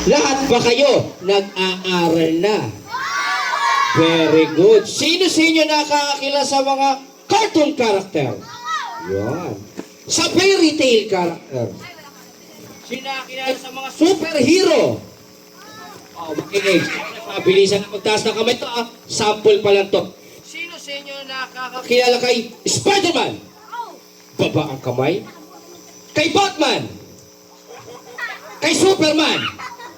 Lahat ba kayo nag-aaral na? Very good. Sino sa inyo nakakakilala sa mga cartoon character? Yan. Sa fairy tale character. Sino nakakilala sa mga superhero? Oh, makinig. Mabilisan na magtaas ng kamay to. Sample pa lang to. Sino sa inyo nakakakilala kay Spider-Man? Baba ang kamay. Kay Batman? Kay Superman?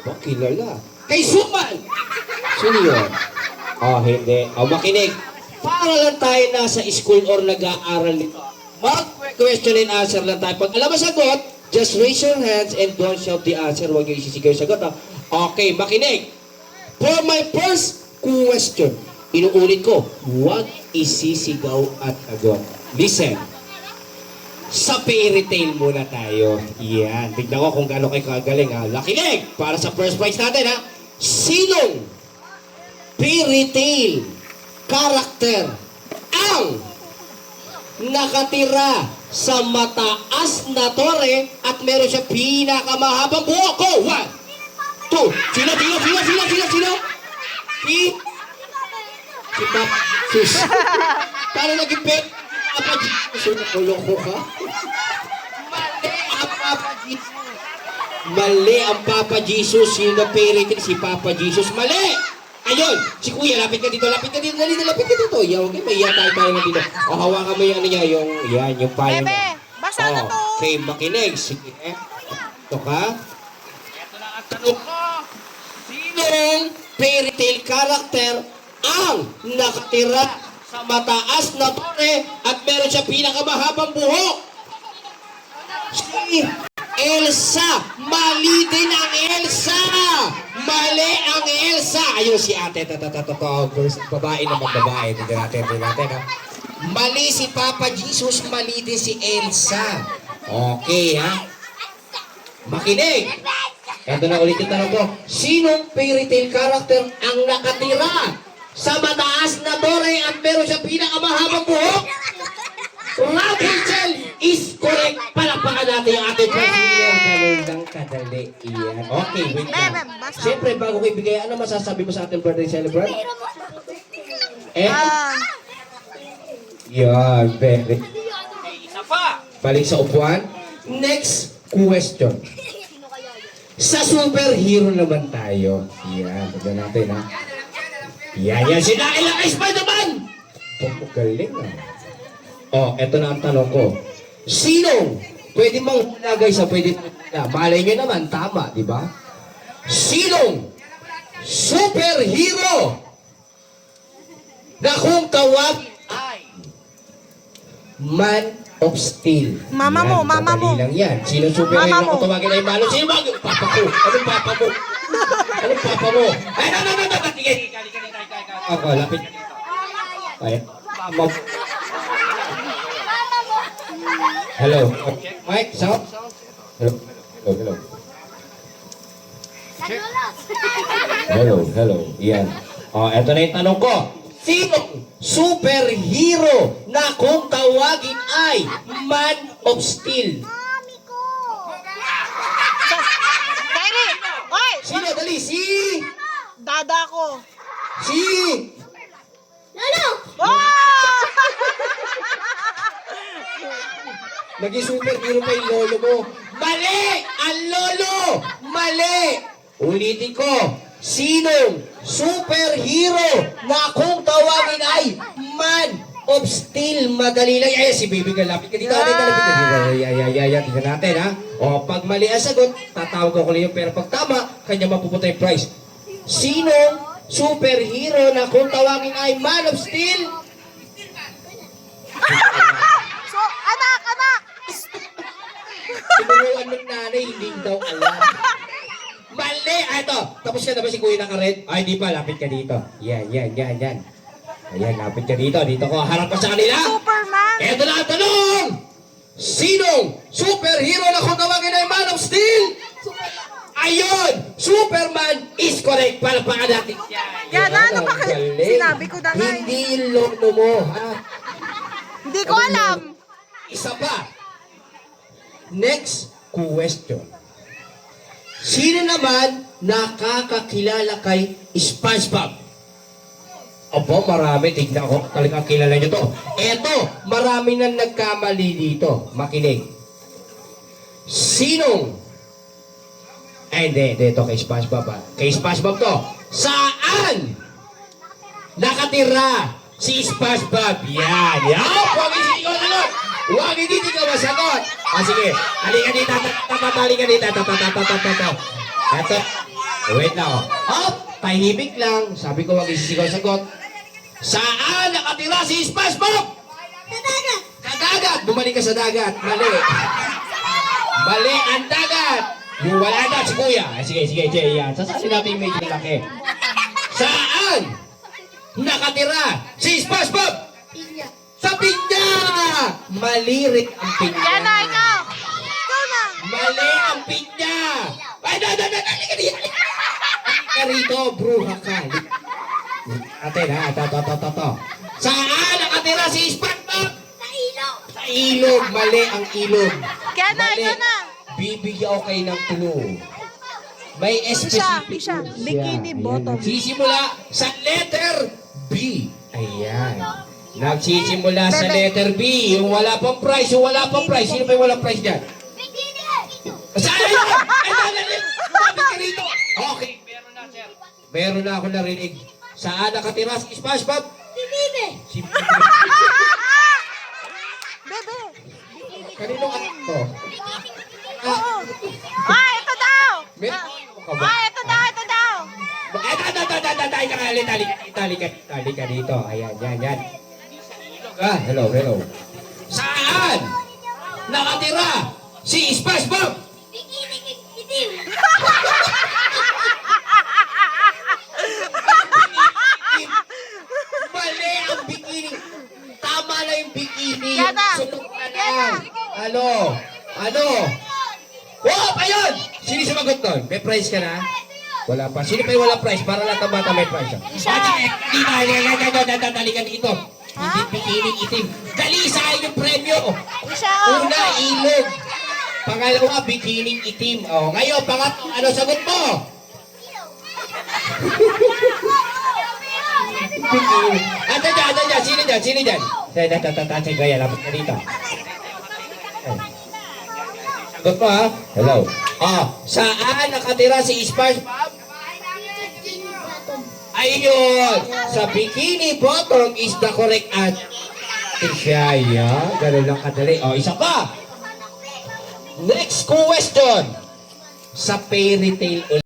Oh, kilala. Kay Superman? Sino yun? Oh, hindi. Oh, makinig. Para lang tayo nasa school or nag-aaral nito. Mag-question and answer lang tayo. Pag alam mo sagot, just raise your hands and don't shout the answer. Huwag yung isisigaw yung sagot. Okay, makinig. For my first question, inuulit ko, huwag isisigaw at sagot. Listen. Sa fairy tale muna tayo. Yan. Tignan ko kung gaano kayo kagaling. Lakinig! Para sa first prize natin, ha? Sinong fairy tale character ang nakatira sa mataas na tore at meron siya pinakamahabang buhok ko? 1, 2, sino? Si Papa Sus. Paano naging pet? Papa Jesus. Nakuloko ka? Mali ang Papa Jesus. Sino na fairy tale? Si Papa Jesus. Mali! Ayun! Si Kuya, lapit ka dito. Lapit ka dito. Yaw, okay, may iya tayo na dito. O, hawakan mo yung ano niya. Yung payo Bebe, niya. basa na to. Okay, makinig. Sige. Ito ka. Ito na ang tanong ko. Sinong fairy tale character ang nakatira sa mataas na tore at meron siya pinakamahabang buhok? Si Elsa. Mali din ang Elsa. Mali ang Elsa. Ayun si ate. Babae naman babae. Tignan natin. Mali si Papa Jesus. Mali din si Elsa. Okay, ha? Makinig. Ito na ulit yung tanong ko. Sinong fairy tale character ang nakatira sa mataas na tore at meron siya pinakamahabang buhok? Rapunzel is correct. Palakpakan natin yung ating Brazilian. Ganun lang kadali. Iyan. Okay, wait lang. Siyempre, bago ko ibigay, ano masasabi mo sa ating birthday celebrant? Yan, very. Isa pa. Balik sa upuan. Next question. Sa superhero naman tayo. Yan, tignan natin, ha? Yan. Sinailang kay Spider-Man! Galing, ha? Oh, eto na ang tanong ko. Sinong pwede mang hulagay sa pwede na? Malay nyo naman, tama, di ba? Sinong superhero na kung tawag ay Man of Steel? Mama mo, mama mo. Lang yan. Sinong superhero Mama na kung tawagin ay Man of Steel? Papa ko. Anong papa mo? Anong papa mo? Ay, no. Sige. Ako, lapit. Ay, mama mo. Hello. Mike, sound? Hello. Yan. Eto na yung tanong ko. Sinong superhero na kung tawagin ay Man of Steel? Kyrie! Oy! Sino? Dali, Dada ko. Lolo! Oh! Naging superhero pa yung lolo mo. Mali! Ang lolo! Mali! Ulitin ko. Sinong superhero na kung tawagin ay Man of Steel? Madali lang. Ay, si Baby ka. Lapit ka dito. Lapit ka dito. Tingnan natin, ha? O, pag mali ang sagot, tatawag ko lang yung pero pag tama, kanya mapupunta yung prize. Sinong superhero na kung tawagin ay Man of Steel? So, anak! Tinuruan ng nanay, hindi daw alam. Mali! Ito, tapos ka na ba si Kuya naka-red? Ay, di pa, lapit ka dito. Yan. Ayan, lapit ka dito. Dito ko, harap ka sa kanila. Superman! Eto na ang tanong! Sinong superhero na kung tawagin ay Man of Steel? Ayun! Superman is correct. Palakpakan natin Yan, ano ba sinabi ko na nga eh. Hindi yung lolo mo, ha? Hindi ko alam. Isa pa. Next question. Sino naman nakakakilala kay SpongeBob? Opo, marami. Tignan ko. Talagang kilala nyo to. Eto, marami nang nagkamali dito. Makinig. Sinong? Hindi. Ito kay SpongeBob. Kay SpongeBob to. Saan nakatira si SpongeBob? Yan. Huwag hindi ko sagot. Huwag hindi ko masagot. Sige. Halika dito. Halika dito. Eto. Wait lang. Tahimik lang. Sabi ko huwag isisigaw sagot. Saan nakatira si SpongeBob? Sa dagat. Sa dagat. Bumalik ka sa dagat. Mali. Mali ang dagat. Yung wala na si Kuya. Sige, Jay. Yan. Sasasin natin yung medyo laki. Saan nakatira si SpongeBob? Pinya. Sa pinya! Malirik ang pinya. Yan na, ikaw. Ikaw na. Mali ang pinya! Ay, halika dito. Halika rito, bruha ka. Ate na, ito. Saan nakatira si SpongeBob? Sa ilog. Sa ilog. Mali ang ilog. Kaya na, Mali. ikaw na. Bibigyan ko kayo ng clue. May specific Isa. clue Bikini siya. bottom. Nagsisimula sa letter B. Ayan. Nagsisimula sa Bebe. letter B. Yung wala pang price. Sino ba yung walang price dyan? Bikini. Ito. Saan? Lumapit ka rito. Okay, meron na, sir. Meron na ako narinig. Saan nakatira si SpongeBob? Si Bibi. Si Bebe. Kanino anak to? Oo. Ito daw. Meron ka ba? Ito daw. Halika dito. Ayan, yan. Hello. Saan nakatira si SpongeBob? Bikini. Itim. Mali ang bikini. Tama na yung bikini. Yan na. Sunod ka na. Ano? Ayun! Sino sumagot doon? May prize ka na? Wala pa. Sino pa yung walang prize? Para lahat ng bata may prize. Halika dito. Hindi bikini itim. Dali sa akin yung premyo. Isa. Una, ilog. Pangalawa, bikini itim. Ngayon, pangatlo, ano sagot mo? Bikini. Dyan. Sino dyan? Gaya, lapit ka dito. Sagot mo ha? Hello. Saan nakatira si SpongeBob? Ayun! Sa bikini bottom is the correct answer. Siya, ganun lang kadali. Isa pa. Next question. Sa fairy tale ulit.